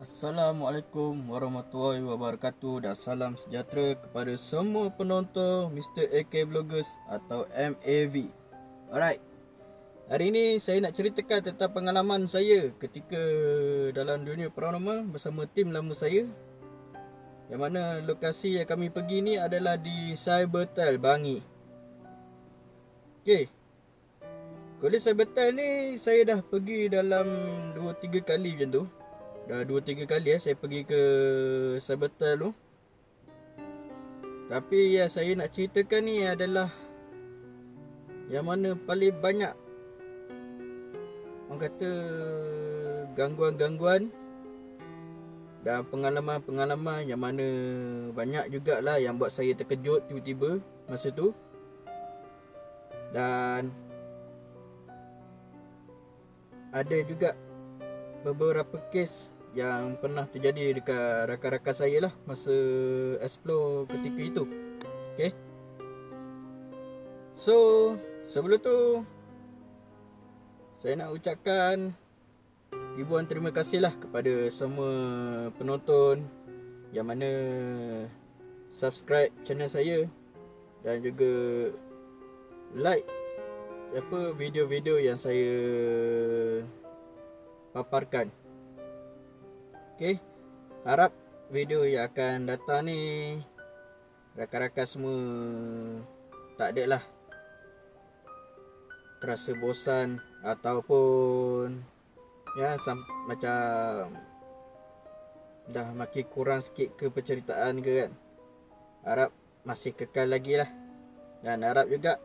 Assalamualaikum warahmatullahi wabarakatuh dan salam sejahtera kepada semua penonton Mr. AK Vloggers atau MAV. Alright, hari ini saya nak ceritakan tentang pengalaman saya ketika dalam dunia paranormal bersama tim lama saya. Yang mana lokasi yang kami pergi ni adalah di Cybertel Bangi. Okay, Kolej Cybertel ni saya dah pergi dalam 2-3 kali macam tu. Dah 2-3 kali saya pergi ke Cybertel tu. Tapi yang saya nak ceritakan ni adalah yang mana paling banyak orang kata gangguan-gangguan dan pengalaman-pengalaman yang mana banyak jugalah yang buat saya terkejut tiba-tiba masa tu. Dan ada juga beberapa kes yang pernah terjadi dekat rakan-rakan saya lah masa explore ketika itu. Okay, so sebelum tu saya nak ucapkan ribuan terima kasih lah kepada semua penonton yang mana subscribe channel saya dan juga like video-video yang saya paparkan. Okay, harap video yang akan datang ni rakan-rakan semua tak ada lah terasa bosan ataupun ya macam dah makin kurang sikit ke penceritaan ke kan. Harap masih kekal lagi lah. Dan harap juga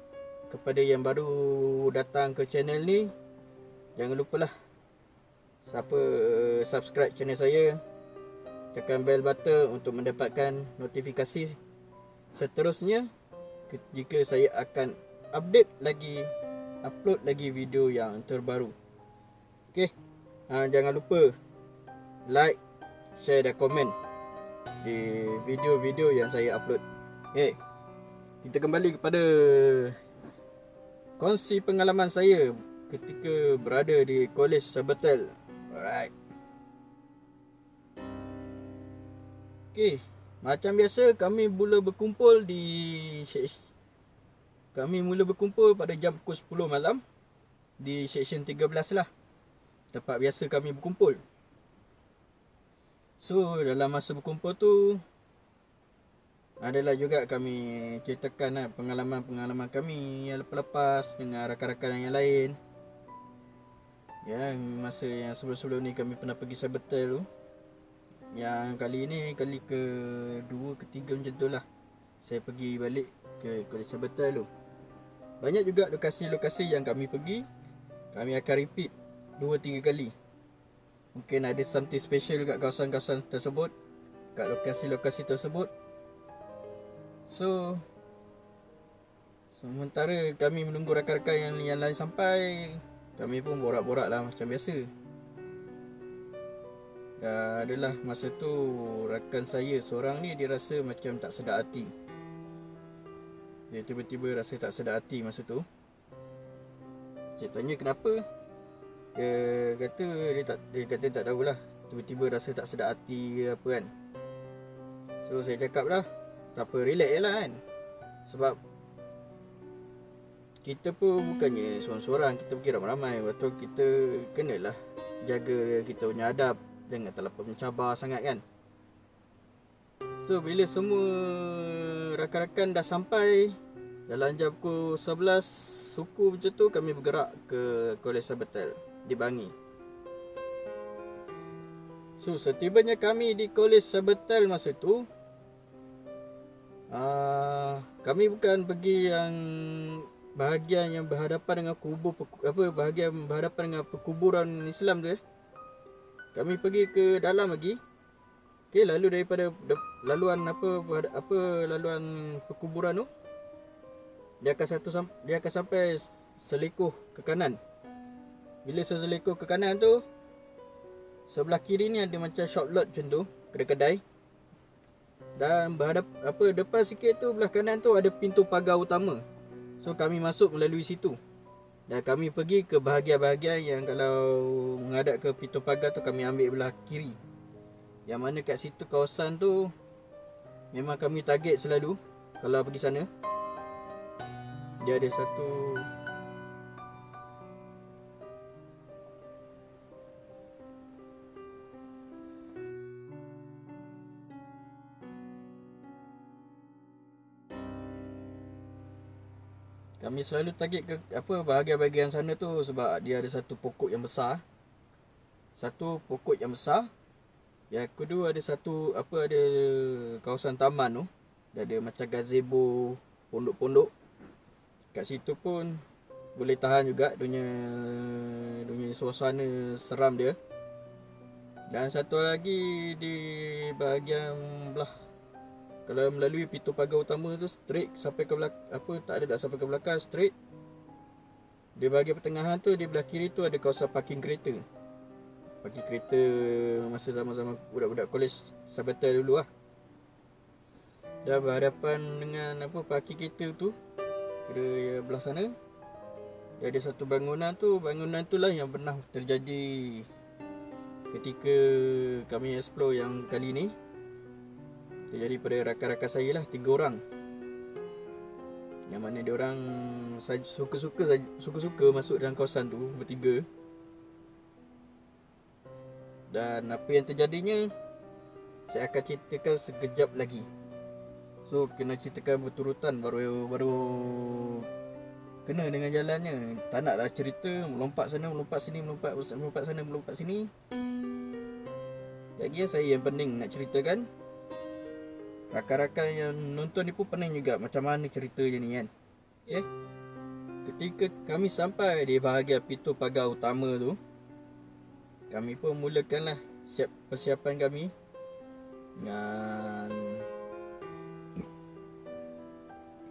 kepada yang baru datang ke channel ni, jangan lupalah siapa subscribe channel saya, tekan bell button untuk mendapatkan notifikasi seterusnya jika saya akan upload lagi video yang terbaru. Okay, jangan lupa like, share dan komen di video-video yang saya upload. Okay, kita kembali kepada kongsi pengalaman saya ketika berada di Kolej Cybertel. Alright. Okay, macam biasa kami mula berkumpul pada jam pukul 10 malam di seksyen 13 lah. Tempat biasa kami berkumpul. So dalam masa berkumpul tu adalah juga kami ceritakan lah pengalaman-pengalaman kami yang lepas-lepas dengan rakan-rakan yang lain. Ya, masa yang sebelum-sebelum ni kami pernah pergi Cybertel tu. Yang kali ni kali ke-2, ke-3 macam tu lah saya pergi balik ke Kolej Cybertel tu. Banyak juga lokasi-lokasi yang kami pergi, kami akan repeat 2-3 kali. Mungkin ada something special kat kawasan-kawasan tersebut, kat lokasi-lokasi tersebut. So sementara kami menunggu rakan-rakan yang lain sampai, kami pun borak-borak lah macam biasa. Dan adalah masa tu rakan saya seorang ni dia rasa macam tak sedar hati. Dia tiba-tiba rasa tak sedar hati masa tu. Saya tanya kenapa. Dia kata tak tahulah, tiba-tiba rasa tak sedar hati ke apa kan. So saya cakap lah, tak apa, relax je lah kan. Sebab kita pun bukannya seorang-seorang, kita pergi ramai-ramai. Waktu kita kenalah jaga kita punya adab, jangan terlalu mencabar sangat kan. So bila semua rakan-rakan dah sampai dalam jam pukul 11 suku macam tu, kami bergerak ke Kolej Cybertel di Bangi. So setibanya kami di Kolej Cybertel masa tu, kami bukan pergi yang bahagian yang berhadapan dengan bahagian berhadapan dengan perkuburan Islam tu. Kami pergi ke dalam lagi. Okey, lalu daripada laluan laluan perkuburan tu, dia akan sampai selikuh ke kanan. Bila selikuh ke kanan tu, sebelah kiri ni ada macam shop lot macam tu, kedai-kedai. Dan depan sikit tu belah kanan tu ada pintu pagar utama. So kami masuk melalui situ. Dan kami pergi ke bahagian-bahagian yang kalau menghadap ke pintu pagar tu, kami ambil belah kiri. Yang mana kat situ kawasan tu memang kami target selalu kalau pergi sana. Dia ada satu kami selalu target ke bahagian-bahagian sana tu sebab dia ada satu pokok yang besar. Satu pokok yang besar. Yang kedua ada ada kawasan taman tu. Dia ada macam gazebo, pondok-pondok. Kat situ pun boleh tahan juga dunia suasana seram dia. Dan satu lagi di bahagian belah, kalau melalui pintu pagar utama tu straight sampai ke belakang, tak ada dah sampai ke belakang, straight. Di bahagian pertengahan tu, di belah kiri tu ada kawasan parking kereta. Parking kereta masa zaman-zaman budak-budak kolej Sabatai dulu lah. Dan berhadapan dengan parking kereta tu, kira belah sana, dia ada satu bangunan tu. Bangunan tu lah yang pernah terjadi ketika kami explore yang kali ni. Terjadi pada rakan-rakan saya lah, 3 orang. Yang mana dia orang suka-suka masuk dalam kawasan tu bertiga. Dan apa yang terjadinya saya akan ceritakan sekejap lagi. So kena ceritakan berturutan baru kena dengan jalannya. Tak naklah cerita melompat sana, melompat sini, melompat sana, melompat sini. Lagi saya yang pening nak ceritakan. Rakan-rakan yang nonton ni pun pening juga macam mana ceritanya ni kan. Okay. Ketika kami sampai di bahagian pintu pagar utama tu, kami pun mulakanlah persiapan kami dengan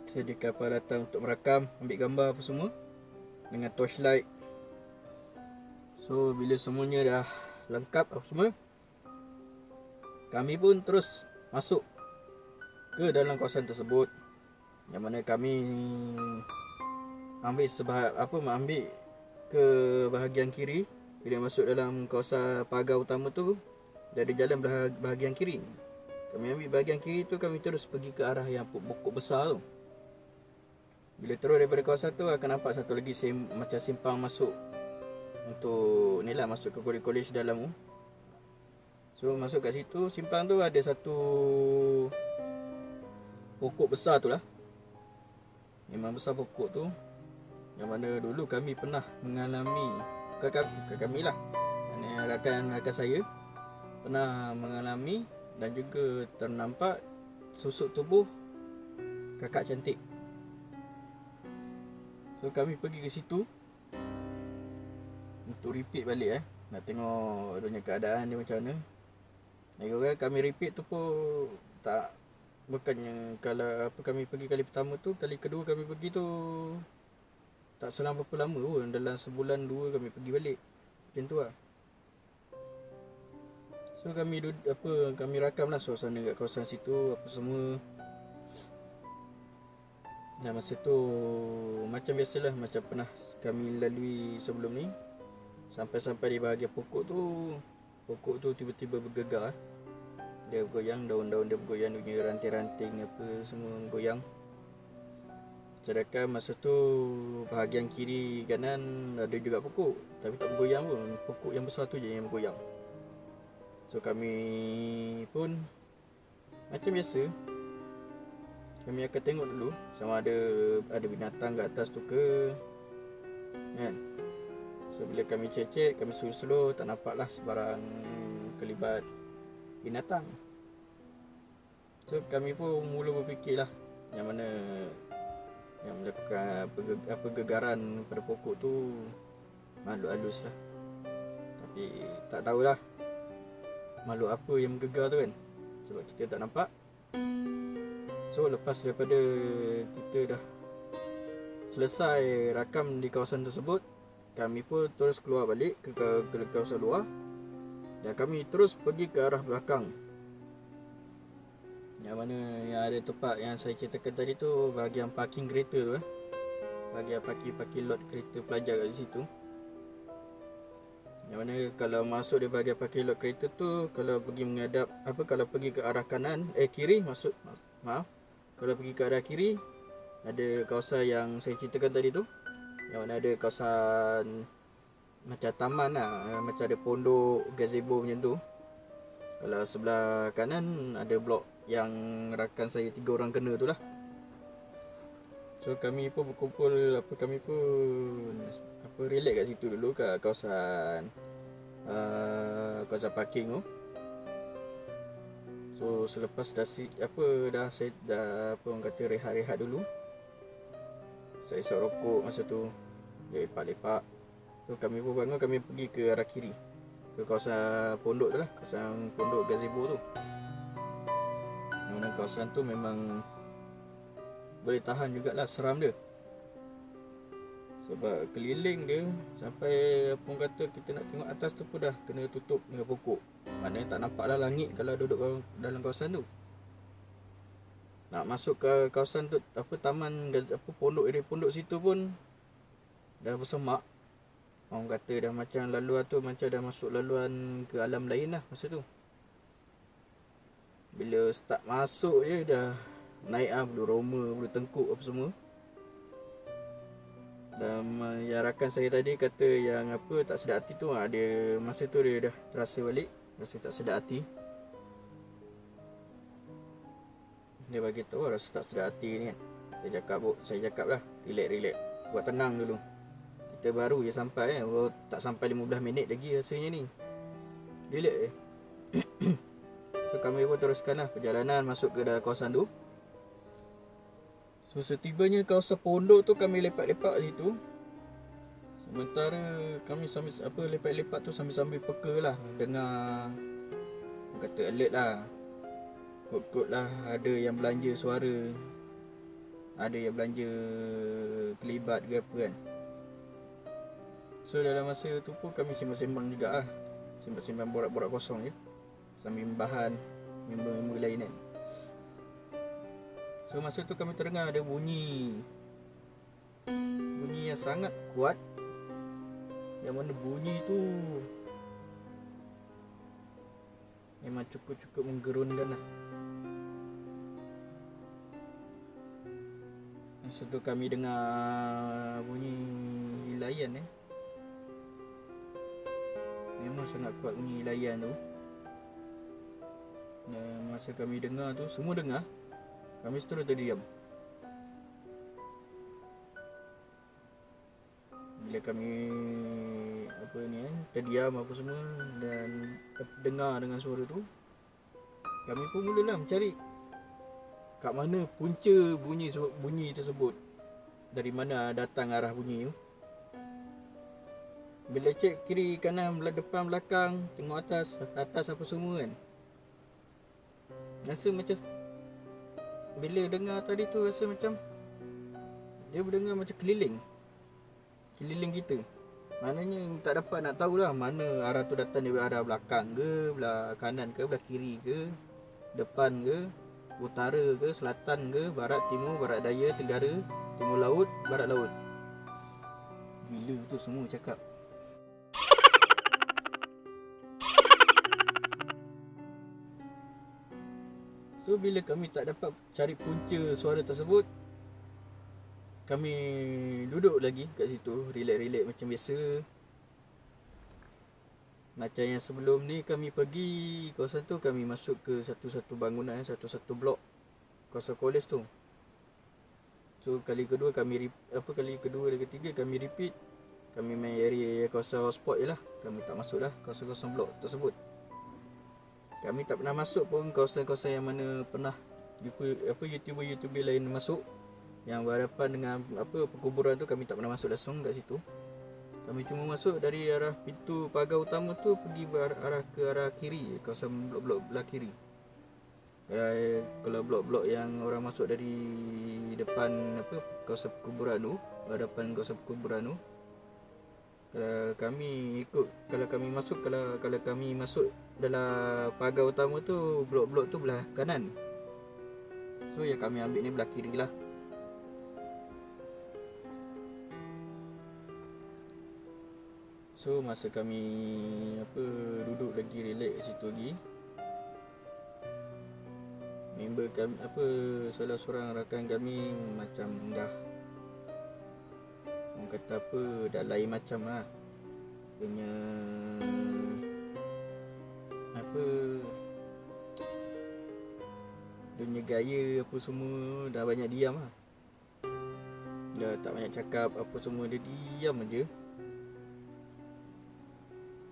sediakan peralatan untuk merakam, ambil gambar apa semua dengan torchlight. So bila semuanya dah lengkap apa semua, kami pun terus masuk ke dalam kawasan tersebut. Yang mana kami ambil ke bahagian kiri. Bila masuk dalam kawasan pagar utama tu, dia ada jalan bahagian kiri. Kami ambil bahagian kiri tu, kami terus pergi ke arah yang pokok besar tu. Bila terus daripada kawasan tu akan nampak satu lagi macam simpang masuk untuk ni lah, masuk ke kolej dalam tu. So masuk kat situ, simpang tu ada satu pokok besar tu lah. Memang besar pokok tu. Yang mana dulu kami pernah mengalami, kami lah, rakan-rakan saya pernah mengalami dan juga ternampak susuk tubuh kakak cantik. So kami pergi ke situ untuk repeat balik nak tengok adanya keadaan dia macam mana. Lagi kami repeat tu pun tak, bukannya kalau kami pergi kali pertama tu, kali kedua kami pergi tu tak selang berapa lama pun, dalam sebulan 2 kami pergi balik. Macam tu lah. So kami rakam lah suasana kat kawasan situ apa semua. Dan masa tu macam biasalah, macam pernah kami lalui sebelum ni. Sampai-sampai di bahagian pokok tu tiba-tiba bergegar. Dia bergoyang, daun-daun dia bergoyang, dunia ranting-ranting apa semua bergoyang. Sedangkan masa tu bahagian kiri kanan ada juga pokok, tapi tak bergoyang pun. Pokok yang besar tu je yang bergoyang. So kami pun macam biasa, kami akan tengok dulu sama ada binatang kat atas tu ke, kan. So bila kami cek, kami slow-slow, tak nampak lah sebarang kelibat binatang. So kami pun mula berfikir lah yang mana yang melakukan gegaran pada pokok tu makhluk halus lah. Tapi tak tahulah makhluk apa yang menggegar tu kan, sebab kita tak nampak. So lepas daripada kita dah selesai rakam di kawasan tersebut, kami pun terus keluar balik ke kawasan luar. Dan kami terus pergi ke arah belakang, yang mana yang ada tempat yang saya ceritakan tadi tu, bahagian parking kereta tu bahagian parking lot kereta pelajar kat situ. Yang mana kalau masuk di bahagian parking lot kereta tu, kalau pergi menghadap kalau pergi ke arah kanan, kiri masuk, maaf. Kalau pergi ke arah kiri, ada kawasan yang saya ceritakan tadi tu. Yang mana ada kawasan macam taman lah, macam ada pondok, gazebo macam tu. Kalau sebelah kanan ada blok yang rakan saya 3 orang kena tu lah. So kami pun berkumpul, kami pun relax kat situ dulu, kat kawasan kawasan parking tu. So selepas saya dah orang kata rehat-rehat dulu. Saya isap rokok masa tu, dia lepak-lepak. So kami pun bangun, kami pergi ke arah kiri, ke kawasan pondok tu lah, kawasan pondok gazebo tu. Yang mana kawasan tu memang boleh tahan jugalah seram dia. Sebab keliling dia sampai orang kata kita nak tengok atas tu pun dah kena tutup dengan pokok. Maknanya tak nampak lah langit kalau duduk dalam kawasan tu. Nak masuk ke kawasan tu, taman, pondok situ pun dah bersemak. Orang kata dah macam laluan tu, macam dah masuk laluan ke alam lain lah masa tu. Bila start masuk je dah naik bulu roma, bulu tengkuk apa semua. Dan yang rakan saya tadi kata yang tak sedap hati tu, dia masa tu dia dah terasa balik, rasa tak sedap hati. Dia bagi tahu rasa tak sedap hati ni kan. Saya cakap lah, relax, buat tenang dulu. Kita baru je sampai tak sampai 15 minit lagi rasanya ni. Relax je. So kami pun teruskan lah perjalanan masuk ke dalam kawasan tu. So setibanya kawasan pondok tu, kami lepak-lepak situ. Sementara kami sambil lepak-lepak tu sambil peka lah, dengar kata alert lah. Kot-kot lah ada yang belanja suara, ada yang belanja kelibat ke apa kan. So dalam masa tu pun kami sembang-sembang juga lah, sembang-sembang borak-borak kosong je, sambil membahan member-member lain kan. So masa tu kami terdengar ada bunyi yang sangat kuat. Yang mana bunyi tu memang cukup menggerunkan lah. Masa tu kami dengar bunyi layan memang sangat kuat bunyi layan tu. Dan masa kami dengar tu, semua dengar, kami terus terdiam. Bila kami terdiam apa semua dan dengar dengan suara tu, kami pun mulalah mencari kat mana punca bunyi tersebut, dari mana datang arah bunyi tu. Bila cek kiri kanan, depan belakang, tengok atas apa semua kan, rasa macam bila dengar tadi tu, rasa macam dia berdengar macam keliling kita. Maknanya tak dapat nak tahulah mana arah tu datang, dari arah belakang ke, belah kanan ke, belah kiri ke, depan ke, utara ke, selatan ke, barat, timur, barat daya, tenggara, timur laut, barat laut. Gila tu semua cakap. So bila kami tak dapat cari punca suara tersebut, kami duduk lagi kat situ, relax macam biasa. Macam yang sebelum ni kami pergi kawasan tu, kami masuk ke satu-satu bangunan, satu-satu blok kawasan kolej tu. So kali kedua dan ketiga kami repeat. Kami main area kawasan hotspot je lah. Kami tak masuk lah kawasan-kawasan blok tersebut. Kami tak pernah masuk pun kawasan-kawasan yang mana pernah YouTuber lain masuk, yang berhadapan dengan perkuburan tu. Kami tak pernah masuk langsung kat situ. Kami cuma masuk dari arah pintu pagar utama tu, pergi ke arah kiri, kawasan blok-blok belah kiri. Kalau blok-blok yang orang masuk dari depan kawasan perkuburan tu, hadapan kawasan perkuburan tu, kalau kami masuk dalam pagar utama tu, blok-blok tu belah kanan. So yang kami ambil ni belah kiri lah. So masa kami duduk lagi relax kat situ lagi, member kami salah seorang rakan kami macam dah, orang kata dah lain macam lah. Punya dunia gaya apa semua dah banyak diam lah. Dah tak banyak cakap apa semua, dia diam aja.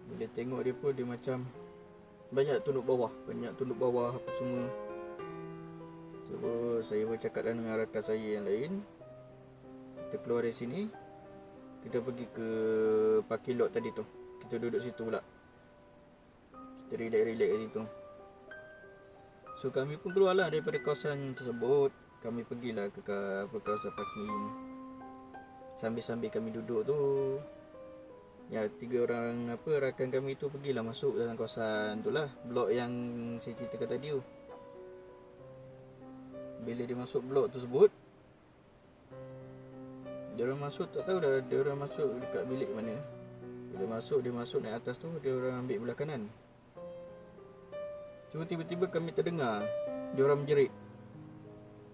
Bila tengok dia pun dia macam banyak tunduk bawah apa semua. So saya pun cakap dengan rakan saya yang lain, kita keluar dari sini, kita pergi ke parking lot tadi tu. Kita duduk situ pula, kita relax kat situ. So kami pun keluarlah daripada kawasan tersebut. Kami pergilah ke kawasan parking. Sambil-sambil kami duduk tu, ya 3 orang rakan kami tu pergilah masuk dalam kawasan tu lah, blok yang saya ceritakan tadi tu. Bila dia masuk blok tersebut, dia orang masuk tak tahu dah dia orang masuk dekat bilik mana. Bila dia masuk naik atas tu, dia orang ambil belah kanan. Cuma tiba-tiba kami terdengar dia orang menjerit.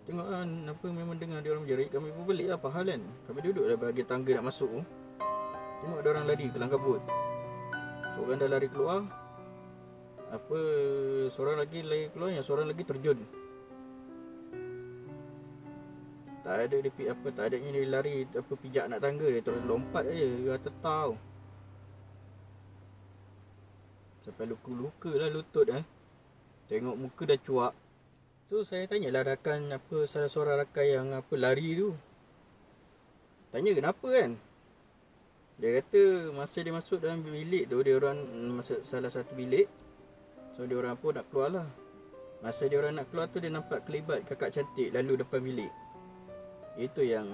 Tengok kan, memang dengar dia orang menjerit. Kami pun balik lah, apa hal kan. Kami duduk dah bagi tangga nak masuk tu, tengok ada orang lari kelang kabut. Seorang dah lari keluar, seorang lagi lari keluar, yang seorang lagi terjun. Tak ada dia tak adanya dia lari pijak nak tangga, dia terus lompat aja ke atas tau. Sampai luka-luka lah lutut Tengok muka dah cuak. So saya tanyalah rakan salah seorang rakan yang lari tu. Tanya kenapa kan. Dia kata masa dia masuk dalam bilik tu, dia orang masuk salah satu bilik. So dia orang pun nak keluar lah. Masa dia orang nak keluar tu, dia nampak kelibat kakak cantik lalu depan bilik. Itu yang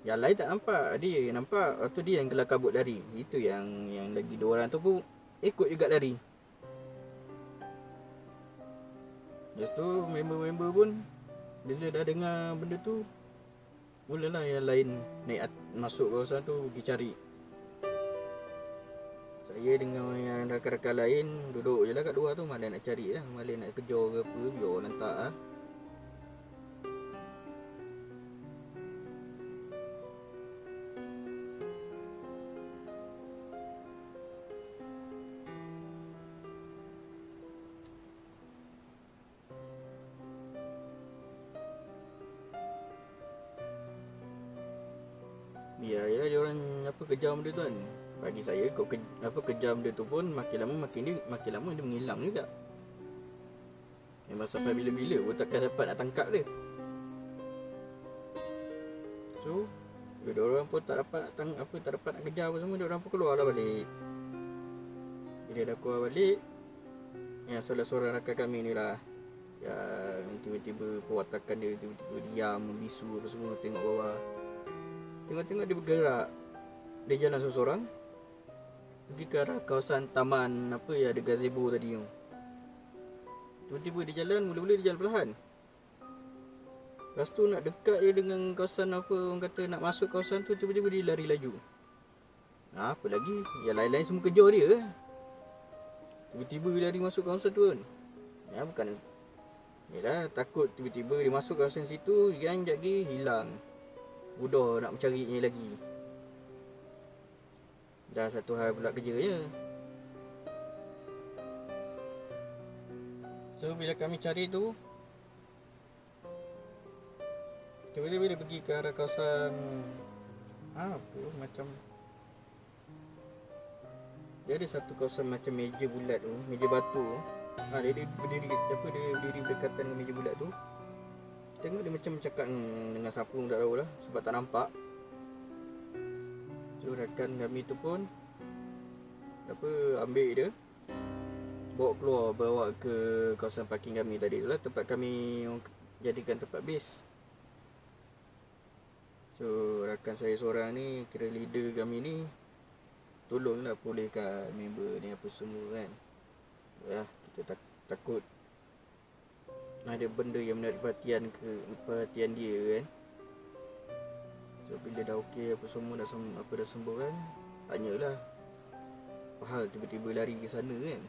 lain tak nampak. Dia yang nampak. Lepas tu dia yang kelang kabut lari. Itu yang lagi 2 orang tu pun ikut juga lari. Lepas tu member-member pun bila dah dengar benda tu, mulalah yang lain naik masuk kawasan tu pergi cari. Saya dengan yang rakan-rakan lain duduk je lah kat luar tu, malah nak cari lah, malah nak kejar ke apa, biar lantak lah. Ya dia orang kejam dia tu kan. Bagi saya kejam dia tu pun makin lama dia menghilang juga. Memang sampai bila-bila pun takkan dapat nak tangkap dia. So dia orang pun tak dapat nak kejar apa semua, dia orang pun keluarlah balik. Bila dah keluar balik, yang salah seorang rakan kami ni lah yang tiba-tiba perwatakan dia tiba-tiba diam, membisu apa semua, tengok bawah. Tengok-tengok dia bergerak. Dia jalan seorang-seorang pergi ke arah kawasan taman ada gazebo tadi tu. Tiba-tiba dia jalan, mula-mula dia jalan perlahan. Lepas tu nak dekat je dengan kawasan orang kata nak masuk kawasan tu, tiba-tiba dia lari laju. Apa lagi? Yang lain-lain semua kejar dia. Tiba-tiba dia lari masuk kawasan tu kan. Ya bukan. Yalah, takut tiba-tiba dia masuk kawasan situ, yang sekejap lagi hilang. Mudah nak mencarinya lagi. Dah satu hal pula kerjanya. So bila kami cari tu, tiba-tiba dia pergi ke arah kawasan macam dia ada satu kawasan macam meja bulat tu, meja batu. Dia berdiri berdekatan dengan meja bulat tu. Tengok dia macam bercakap dengan siapa pun tak tahulah, sebab tak nampak. So rakan kami tu pun ambil dia, bawa ke kawasan parking kami tadi tu lah, tempat kami jadikan tempat base. So rakan saya seorang ni, kira leader kami ni, tolonglah pulihkan member ni apa semua kan. Ya, kita takut ada benda yang menarik perhatian dia kan. So bila dah okey apa semua dah sembuh kan, tanyalah apa hal tiba-tiba lari ke sana kan.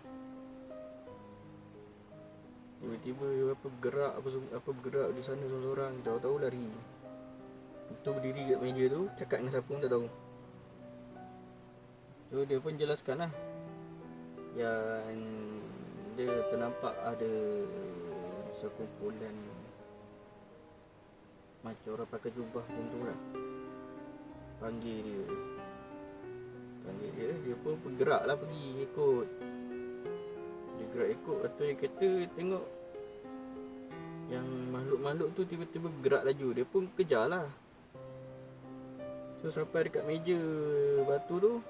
Tiba-tiba bergerak di sana seorang-seorang, tahu-tahu lari. Tu berdiri kat meja tu, cakap dengan siapa pun tak tahu. So dia pun jelaskan lah yang dia ternampak ada sekumpulan macam orang pakai jubah macam tu lah. Panggil dia pun bergerak lah pergi ikut. Dia gerak ikut, atau dia kata tengok yang makhluk-makhluk tu tiba-tiba bergerak laju. Dia pun kejar lah. So sampai dekat meja batu tu,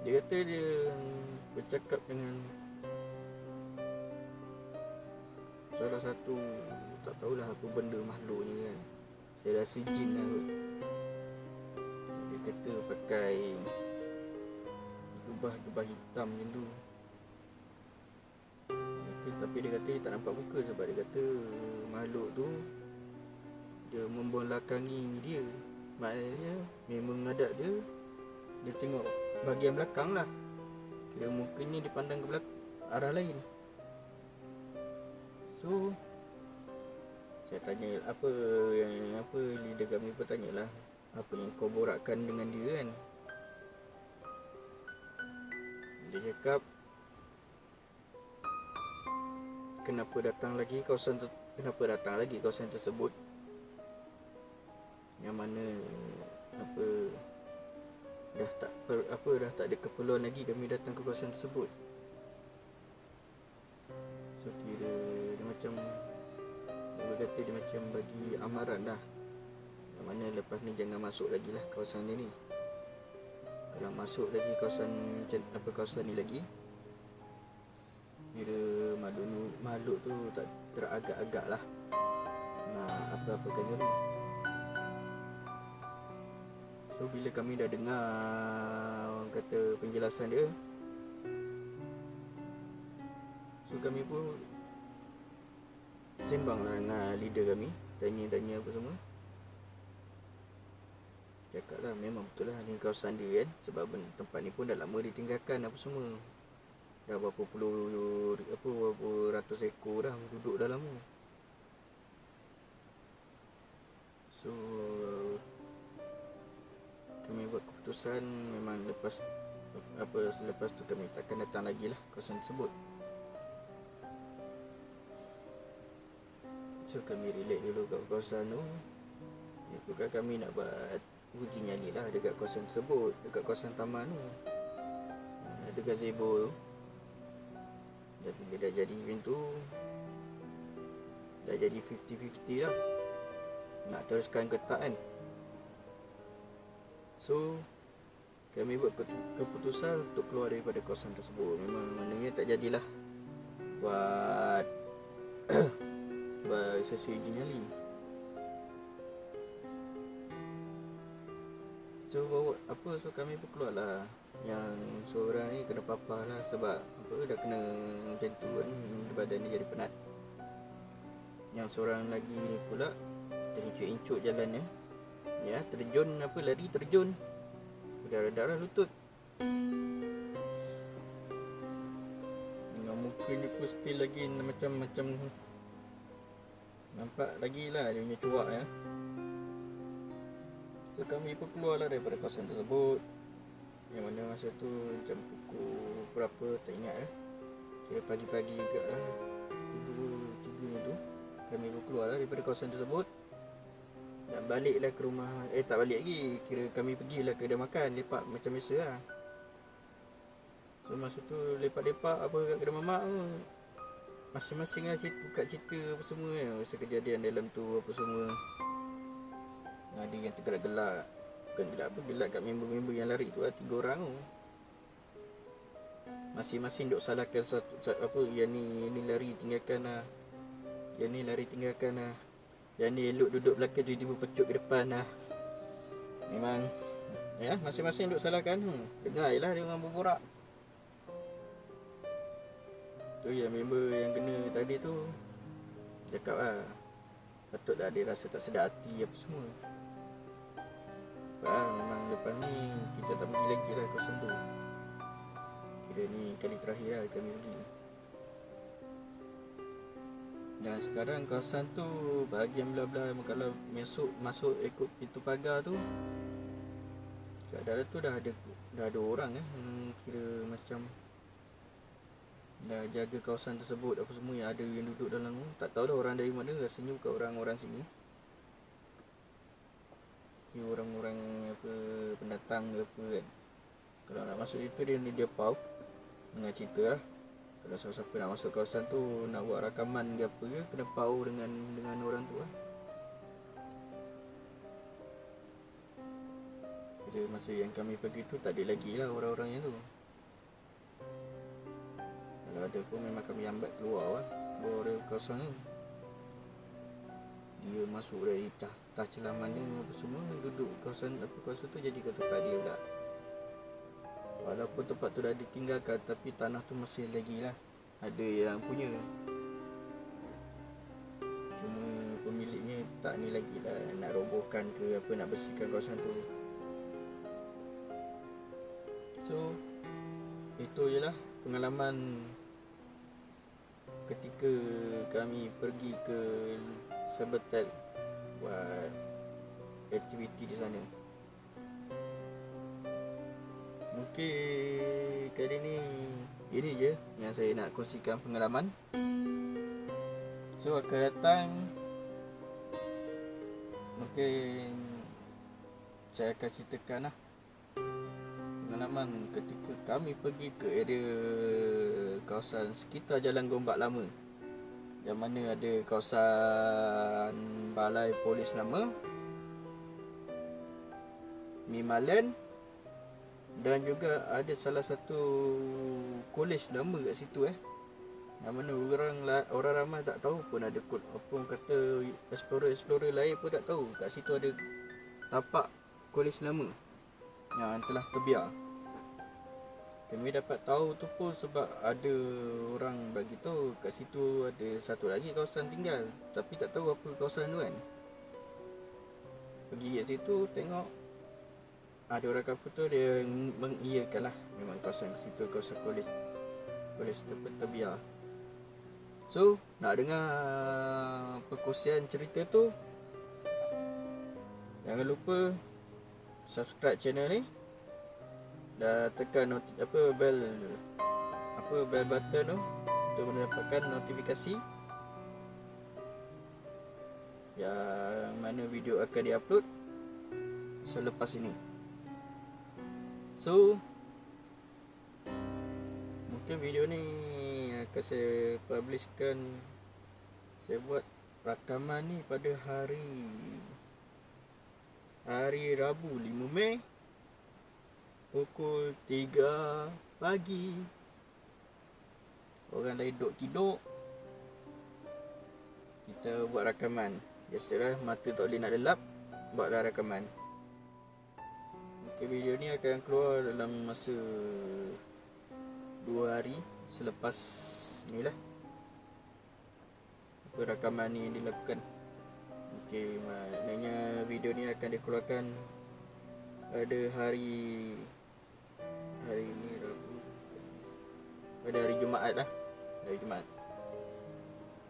dia kata dia bercakap dengan salah satu, tak tahulah apa benda makhluknya kan. Saya rasa jin lah kot. Dia kata pakai jubah hitam macam tu. Tapi dia kata dia tak nampak muka, sebab dia kata makhluk tu dia membelakangi dia. Maknanya memang menghadap dia, dia tengok bahagian belakang lah. Kira mukanya dipandang ke belakang, arah lain. So saya tanya apa leader kami pun tanyalah, apa yang kau borakkan dengan dia kan. Dia cakap, kenapa datang lagi kawasan tersebut, yang mana dah tak ada keperluan lagi kami datang ke kawasan tersebut. So kira dia macam, dia kata dia macam bagi amaran dah, yang mana lepas ni jangan masuk lagi lah kawasan ni. Kalau masuk lagi kawasan ni lagi, kira makhluk tu tak teragak-agak lah nak apa-apakan kami. So bila kami dah dengar orang kata penjelasan dia, so kami pun sembang lah dengan leader kami, tanya-tanya apa semua. Cakap lah memang betul lah ni kawasan dia kan, sebab tempat ni pun dah lama ditinggalkan apa semua. Dah berapa ratus ekor dah duduk dah lama. So kami buat keputusan memang lepas tu kami takkan datang lagi lah kawasan tersebut. So kami relax dulu kat kawasan tu. Bukan kami nak buat uji nyali lah dekat kawasan tersebut, dekat kawasan taman tu, ada gazebo tu. Dan bila dah jadi event tu, dah jadi 50-50 lah, nak teruskan ke tak kan. So kami buat keputusan untuk keluar daripada kawasan tersebut. Memang maknanya tak jadilah buat buat sesi uji nyali. So kami pun keluar lah. Yang seorang ni kena papah lah, sebab dah kena macam tu kan, badan dia jadi penat. Yang seorang lagi ni pula terincut-incut jalannya, ya, lari terjun, berdarah-darah lutut. Dengan mukanya pun still lagi macam nampak lagi lah dia punya cuak ya. So kami pun keluar lah daripada kawasan tersebut, yang mana masa tu jam pukul berapa tak ingat lah, kira pagi-pagi juga lah, 2-3 tu. Kami pun keluar lah daripada kawasan tersebut dan baliklah ke rumah. Tak balik lagi, kira kami pergilah ke kedai makan, lepak macam biasa lah. So masa tu lepak-lepak kat kedai mamak tu, masing-masing lah buka cerita apa semua kan, masa kejadian dalam tu apa semua. Ada yang tergelak-gelak, bukan gelak kat member-member yang lari tu lah, 3 orang tu. Masing-masing duk salahkan yang ni lari tinggalkan lah, yang ni lari tinggalkan lah, yang ni elok duduk belakang tiba-tiba pecut ke depan lah. Memang ya, masing-masing duk salahkan. Dengar je lah dia orang berborak. Tu yang member yang kena tadi tu cakap lah, patutlah dia rasa tak sedar hati apa semua. Memang lepas ni kita tak pergi lagi lah kawasan tu. ni kali terakhir lah kami pergi. Dan sekarang kawasan tu bahagian belah-belah, kalau masuk ikut pintu pagar tu, kat dalam tu dah ada orang kira macam dah jaga kawasan tersebut apa semua, yang ada yang duduk dalam tu. Tak tahu dah orang dari mana, rasanya bukan orang-orang sini. Kira orang-orang apa, pendatang ke apa kan. Kalau nak masuk situ dia pau dengan cerita lah. Kalau siapa-siapa nak masuk kawasan tu, nak buat rakaman ke apa ke, kena pau dengan orang tu lah. Jadi masa yang kami pergi tu tak ada lagi lah orang-orang yang tu. Kalau ada pun memang kami ambat keluar dari kawasan tu. Dia masuk dari tah celah mana apa semua, duduk kawasan tu jadi ke tempat dia pula. Walaupun tempat tu dah ditinggalkan, tapi tanah tu masih lagi lah ada yang punya. Cuma pemiliknya tak ni lagi lah, nak robohkan ke apa, nak bersihkan kawasan tu. So itu je lah pengalaman ketika kami pergi ke Sebetel buat aktiviti di sana. Mungkin kali ni ini je yang saya nak kongsikan pengalaman. So akan datang mungkin saya akan ceritakan lah pengalaman ketika kami pergi ke area kawasan sekitar Jalan Gombak Lama, yang mana ada kawasan Balai Polis Lama, Mimaland, dan juga ada salah satu kolej lama kat situ yang mana orang ramai tak tahu pun ada apa kata, explorer lain pun tak tahu kat situ ada tapak kolej lama yang telah terbiar. Kami dapat tahu tu pun sebab ada orang bagi tahu kat situ ada satu lagi kawasan tinggal, tapi tak tahu apa kawasan tu kan. Pergi kat situ tengok ada orang kampung tu, dia mengiyakan lah memang kawasan situ kawasan kolej terbiar. So nak dengar perkongsian cerita tu, jangan lupa subscribe channel ni dan tekan bell button tu untuk mendapatkan notifikasi yang mana video akan diupload selepas ini. So mungkin video ni akan saya publishkan, saya buat rakaman ni pada hari Rabu 5 Mei pukul 3 pagi. Orang lain duduk tidur, kita buat rakaman. Biasalah mata tak boleh nak lelap, buatlah rakaman. Okay, video ni akan keluar dalam masa 2 hari selepas ni lah rakaman ni dilakukan. Okay, maknanya video ni akan dikeluarkan pada hari ni Rabu, pada hari Jumaat lah, hari Jumaat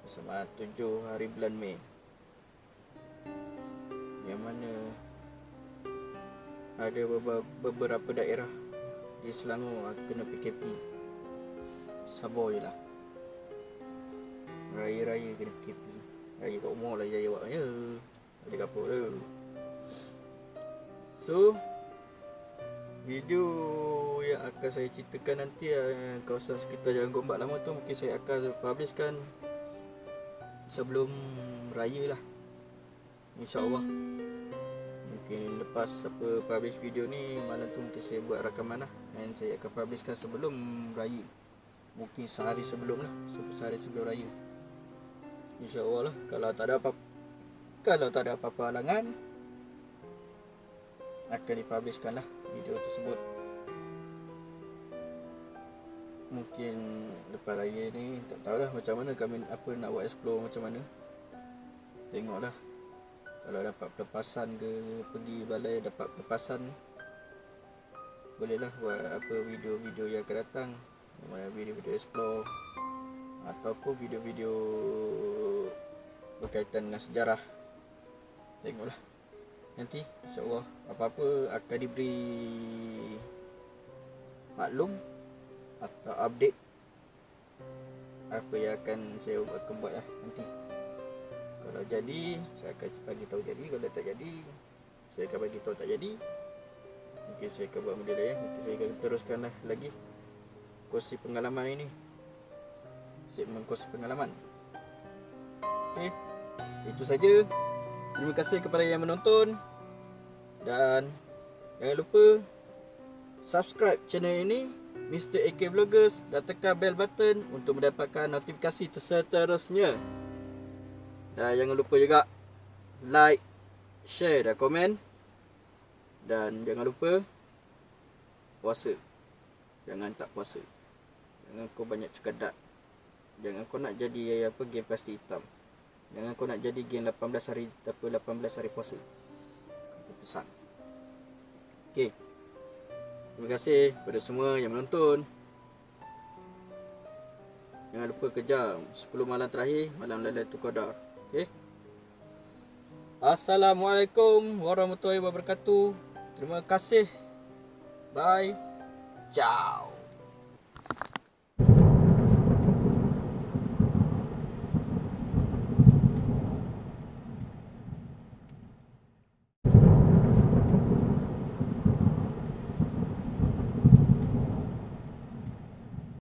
bersama 7 hari bulan Mei, yang mana ada beberapa daerah di Selangor kena PKP. Sabar je lah, raya-raya kena PKP. Raya kat rumah lah jaya buatnya, ada kapur tu. So video yang akan saya ceritakan nanti kawasan sekitar Jalan Gombak Lama tu, mungkin saya akan publishkan sebelum raya lah, InsyaAllah. Mungkin lepas publish video ni, malam tu mungkin saya buat rakaman lah, dan saya akan publishkan sebelum raya, mungkin sehari sebelum raya, InsyaAllah lah. Kalau tak ada apa-apa halangan, akan dipublishkan lah video tersebut. Mungkin lepas raya ni tak tahulah macam mana kami nak buat explore macam mana. Tengoklah, kalau dapat pelepasan ke, pergi balai dapat pelepasan, bolehlah buat video yang akan datang. video-video explore ataupun video-video berkaitan dengan sejarah. Tengoklah nanti, insyaAllah apa-apa akan diberi maklum atau update apa yang akan saya akan buat lah nanti. Kalau jadi saya akan bagi tahu jadi, kalau tak jadi saya akan bagi tahu tak jadi. Mungkin saya akan buat benda lain, mungkin saya akan teruskan lagi kongsi pengalaman ini, segmen kongsi pengalaman. Okey, itu saja. Terima kasih kepada yang menonton dan jangan lupa subscribe channel ini Mr. AK Vloggers dan tekan bell button untuk mendapatkan notifikasi seterusnya. Dan jangan lupa juga like, share dan komen. Dan jangan lupa puasa. Jangan tak puasa. Jangan kau banyak cekadak. Jangan kau nak jadi game plastik hitam. Jangan kau nak jadi game 18 hari puasa. Aku pesan. Okey. Terima kasih kepada semua yang menonton. Jangan lupa kejar 10 malam terakhir, malam Lailatul Qadar. Okey. Assalamualaikum warahmatullahi wabarakatuh. Terima kasih. Bye. Ciao.